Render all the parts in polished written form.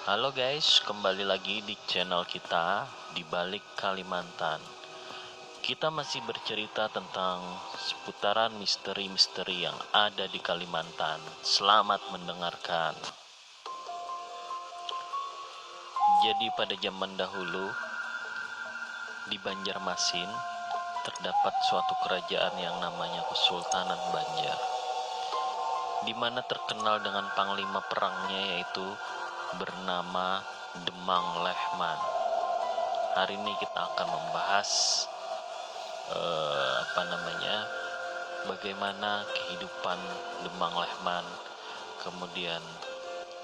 Halo guys, kembali lagi di channel kita di balik Kalimantan. Kita masih bercerita tentang seputaran misteri-misteri yang ada di Kalimantan. Selamat mendengarkan. Jadi pada zaman dahulu di Banjarmasin terdapat suatu kerajaan yang namanya Kesultanan Banjar, di mana terkenal dengan panglima perangnya yaitu bernama Demang Lehman. Hari ini kita akan membahas bagaimana kehidupan Demang Lehman, kemudian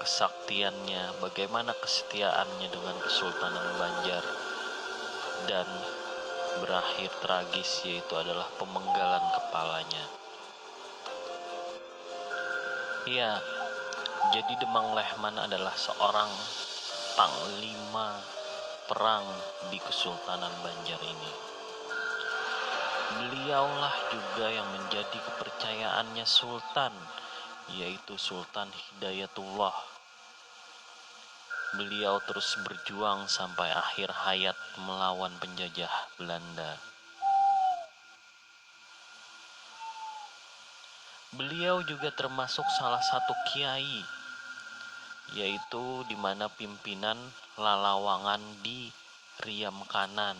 kesaktiannya, bagaimana kesetiaannya dengan Kesultanan Banjar, dan berakhir tragis yaitu adalah pemenggalan kepalanya. Ya, jadi Demang Lehman adalah seorang panglima perang di Kesultanan Banjar ini. Beliaulah juga yang menjadi kepercayaannya Sultan, yaitu Sultan Hidayatullah. Beliau terus berjuang sampai akhir hayat melawan penjajah Belanda. Beliau juga termasuk salah satu kiai, yaitu di mana pimpinan Lalawangan di Riam Kanan.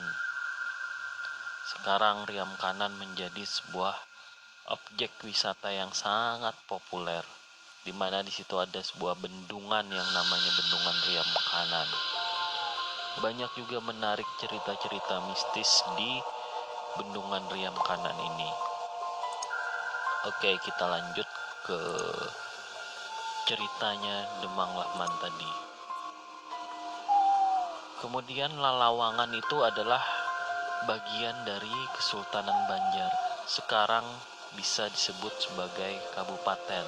Sekarang Riam Kanan menjadi sebuah objek wisata yang sangat populer, di mana di situ ada sebuah bendungan yang namanya Bendungan Riam Kanan. Banyak juga menarik cerita-cerita mistis di Bendungan Riam Kanan ini. Oke, kita lanjut ke ceritanya Demang Lehman tadi. Kemudian Lalawangan itu adalah bagian dari Kesultanan Banjar. Sekarang bisa disebut sebagai kabupaten.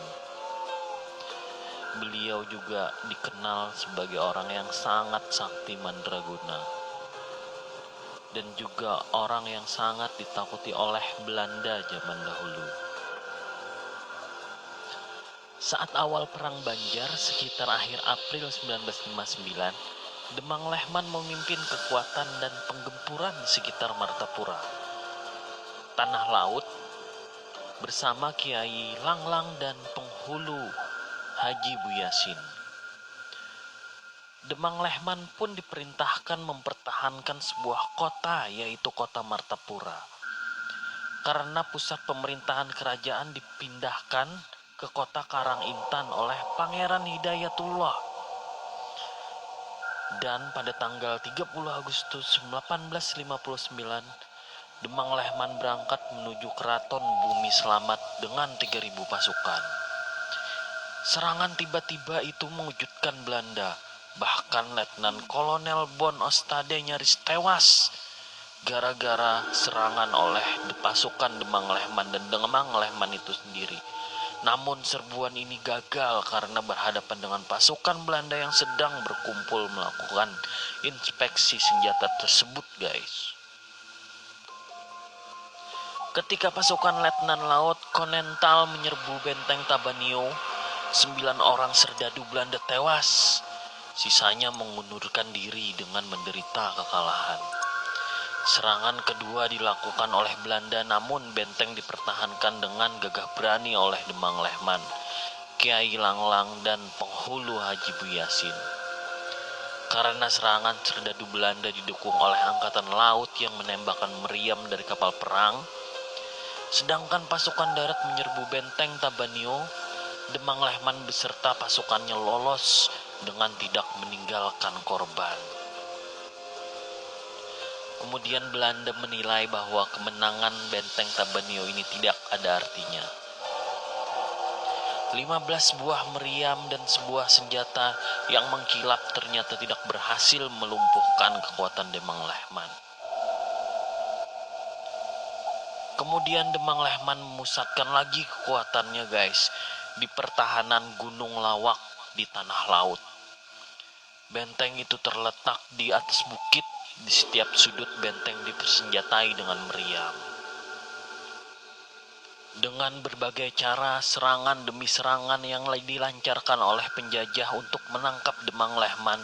Beliau juga dikenal sebagai orang yang sangat sakti mandraguna, dan juga orang yang sangat ditakuti oleh Belanda zaman dahulu. Saat awal perang Banjar sekitar akhir April 1959, Demang Lehman memimpin kekuatan dan penggempuran di sekitar Martapura, Tanah Laut, bersama Kiai Langlang dan penghulu Haji Buyasin. Demang Lehman pun diperintahkan mempertahankan sebuah kota, yaitu kota Martapura, karena pusat pemerintahan kerajaan dipindahkan ke kota Karangintan oleh Pangeran Hidayatullah. Dan pada tanggal 30 Agustus 1859, Demang Lehman berangkat menuju Keraton Bumi Slamet dengan 3.000 pasukan. Serangan tiba-tiba itu mengejutkan Belanda. Bahkan Letnan Kolonel Bon Ostade nyaris tewas gara-gara serangan oleh pasukan Demang Lehman dan Demang Lehman itu sendiri. Namun serbuan ini gagal karena berhadapan dengan pasukan Belanda yang sedang berkumpul melakukan inspeksi senjata tersebut, guys. Ketika pasukan Letnan Laut Konental menyerbu benteng Tabanio, 9 orang serdadu Belanda tewas. Sisanya mengundurkan diri dengan menderita kekalahan. Serangan kedua dilakukan oleh Belanda, namun benteng dipertahankan dengan gagah berani oleh Demang Lehman, Kiai Langlang, dan penghulu Haji Buyasin. Karena serangan serdadu Belanda didukung oleh angkatan laut yang menembakkan meriam dari kapal perang, sedangkan pasukan darat menyerbu benteng Tabanio, Demang Lehman beserta pasukannya lolos dengan tidak meninggalkan korban. Kemudian Belanda menilai bahwa kemenangan benteng Tabanio ini tidak ada artinya. 15 buah meriam dan sebuah senjata yang mengkilap ternyata tidak berhasil melumpuhkan kekuatan Demang Lehman. Kemudian Demang Lehman memusatkan lagi kekuatannya, guys, di pertahanan Gunung Lawak di Tanah Laut. Benteng itu terletak di atas bukit. Di setiap sudut benteng dipersenjatai dengan meriam. Dengan berbagai cara, serangan demi serangan yang dilancarkan oleh penjajah untuk menangkap Demang Lehman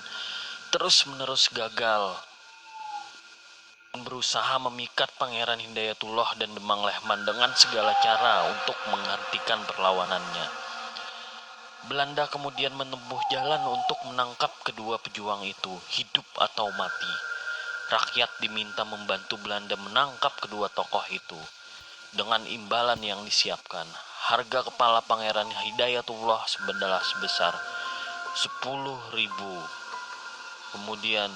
terus-menerus gagal. Berusaha memikat Pangeran Hidayatullah dan Demang Lehman dengan segala cara untuk menghentikan perlawanannya. Belanda kemudian menempuh jalan untuk menangkap kedua pejuang itu, hidup atau mati. Rakyat diminta membantu Belanda menangkap kedua tokoh itu. Dengan imbalan yang disiapkan, harga kepala Pangeran Hidayatullah sebesar 10.000. Kemudian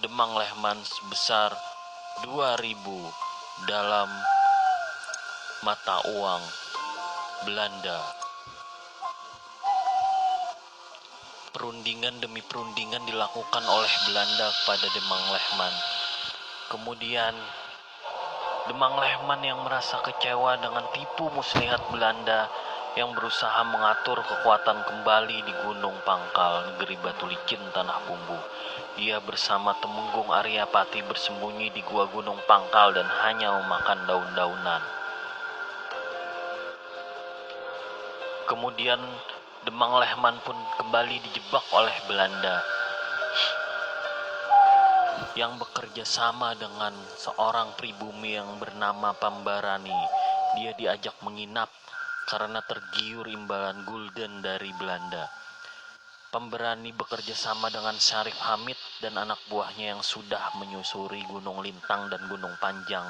Demang Lehman sebesar 2.000 dalam mata uang Belanda. Perundingan demi perundingan dilakukan oleh Belanda kepada Demang Lehman. Kemudian Demang Lehman yang merasa kecewa dengan tipu muslihat Belanda yang berusaha mengatur kekuatan kembali di Gunung Pangkal, negeri batu licin tanah bumbu. Ia bersama Temenggung Aryapati bersembunyi di gua Gunung Pangkal dan hanya memakan daun-daunan. Kemudian Demang Lehman pun kembali dijebak oleh Belanda yang bekerja sama dengan seorang pribumi yang bernama Pambarani. Dia diajak menginap karena tergiur imbalan gulden dari Belanda. Pambarani bekerja sama dengan Syarif Hamid dan anak buahnya yang sudah menyusuri Gunung Lintang dan Gunung Panjang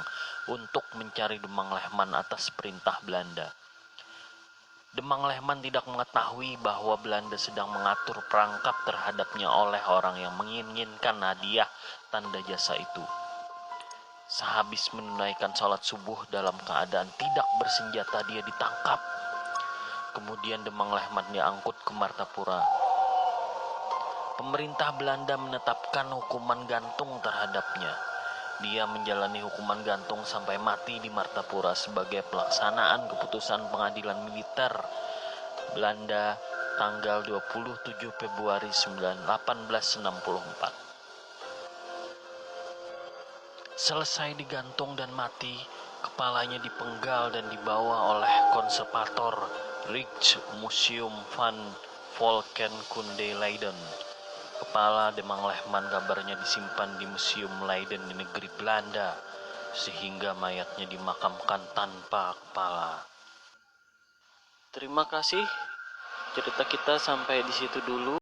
untuk mencari Demang Lehman atas perintah Belanda. Demang Lehman tidak mengetahui bahwa Belanda sedang mengatur perangkap terhadapnya oleh orang yang menginginkan hadiah tanda jasa itu. Sehabis menunaikan sholat subuh dalam keadaan tidak bersenjata, dia ditangkap. Kemudian Demang Lehman diangkut ke Martapura. Pemerintah Belanda menetapkan hukuman gantung terhadapnya. Dia menjalani hukuman gantung sampai mati di Martapura sebagai pelaksanaan keputusan pengadilan militer Belanda tanggal 27 Februari 1864. Selesai digantung dan mati, kepalanya dipenggal dan dibawa oleh konservator Rijksmuseum van Volkenkunde Leiden. Kepala Demang Lehman kabarnya disimpan di Museum Leiden di negeri Belanda, sehingga mayatnya dimakamkan tanpa kepala. Terima kasih, cerita kita sampai di situ dulu.